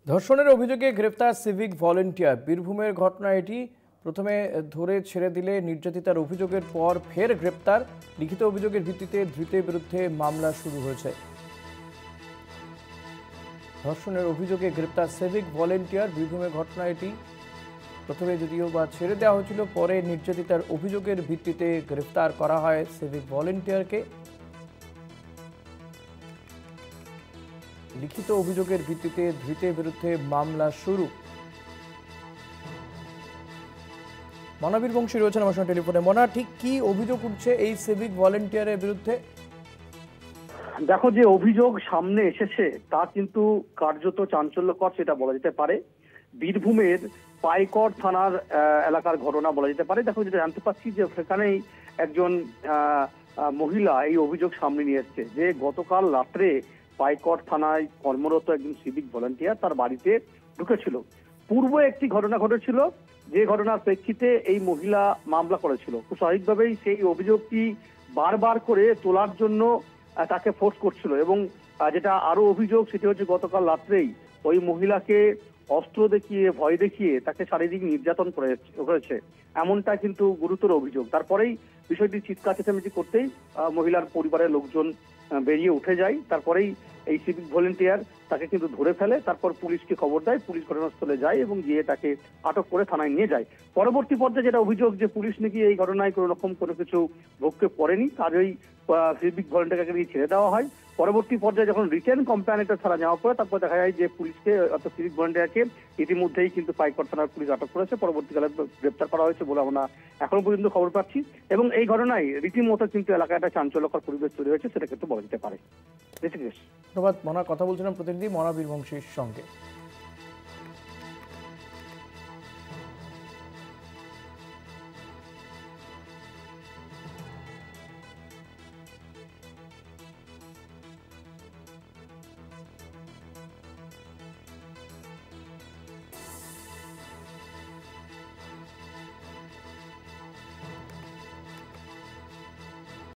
ধর্ষণের অভিযোগে গ্রেফতার সিভিক ভলেন্টিয়ার। বীরভূমের ঘটনা এটি। প্রথমে ধরে ছেড়ে দিলে নির্যাতিতার অভিযোগের পর ফের গ্রেপ্তার। লিখিত অভিযোগের ভিত্তিতে ধৃতের বিরুদ্ধে মামলা শুরু হয়েছে। ধর্ষণের অভিযোগে গ্রেপ্তার সিভিক ভলেন্টিয়ার। বীরভূমের ঘটনা এটি। প্রথমে যদিও বা ছেড়ে দেওয়া হয়েছিল, পরে নির্যাতিতার অভিযোগের ভিত্তিতে গ্রেফতার করা হয় সিভিক ভলেন্টিয়ারকে। লিখিত অভিযোগের ভিত্তিতে ধৃতের বিরুদ্ধে মামলা শুরু। মনাবীর বংশী রয়েছেন আমার সঙ্গে টেলিফোনে। মনা, ঠিক কি অভিযোগ উঠছে এই সিভিক ভলেন্টিয়ারের বিরুদ্ধে? দেখো, যে অভিযোগ সামনে এসেছে তা কিন্তু কার্যত চাঞ্চল্যকর, সেটা বলা যেতে পারে। বীরভূমের পাইকড় থানার এলাকার ঘটনা বলা যেতে পারে। দেখো, যেটা জানতে পারছি যে সেখানেই একজন মহিলা এই অভিযোগ সামনে নিয়ে এসছে যে গতকাল রাত্রে পাইকড় থানায় কর্মরত একজন সিভিক ভলান্টিয়ার তার বাড়িতে ঢুকেছিল। পূর্বে একটি ঘটনা ঘটেছিল, যে ঘটনার প্রেক্ষিতে এই মহিলা মামলা করেছিল। খুব স্বাভাবিকভাবেই সেই অভিযোগটি বারবার করে তোলার জন্য তাকে ফোর্স করছিল। এবং যেটা আরো অভিযোগ, সেটি হচ্ছে গতকাল রাত্রেই ওই মহিলাকে অস্ত্র দেখিয়ে, ভয় দেখিয়ে তাকে শারীরিক নির্যাতন করেছে। এমনটা কিন্তু গুরুতর অভিযোগ। তারপরেই বিষয়টি চিৎকার চেঁচামেচি করতেই মহিলার পরিবারের লোকজন বেরিয়ে উঠে যায়। তারপরেই এই সিভিক ভলেন্টিয়ার তাকে কিন্তু ধরে ফেলে। তারপর পুলিশকে খবর দেয়, পুলিশ ঘটনাস্থলে যায় এবং গিয়ে তাকে আটক করে থানায় নিয়ে যায়। পরবর্তী পর্যায়ে যেটা অভিযোগ, যে পুলিশ নাকি এই ঘটনায় কোনো রকম কোনো কিছু ভোগকে পড়েনি, কাজেই সিভিক ভলেন্টিয়ারকে নিয়ে ছেড়ে দেওয়া হয়। পরবর্তী পর্যায়ে যখন রিটার্ন কমপ্লেইনটা ছাড়া যাওয়ার পরে তারপর দেখা যায় যে পুলিশকে, অর্থাৎ সিভিক ভলেন্টিয়ারকে ইতিমধ্যেই কিন্তু পাইকড় থানার পুলিশ আটক করেছে। পরবর্তীকালে গ্রেপ্তার করা হয়েছে বলে আমরা এখনো পর্যন্ত খবর পাচ্ছি। এবং এই ঘটনায় রীতিমতো কিন্তু এলাকায় একটা চাঞ্চল্যকর পরিবেশ তৈরি হয়েছে, সেটা কিন্তু বলা যেতে পারে। ধন্যবাদ মনা। কথা বলছিলাম প্রতিনিধি মনাবীর বংশীর সঙ্গে।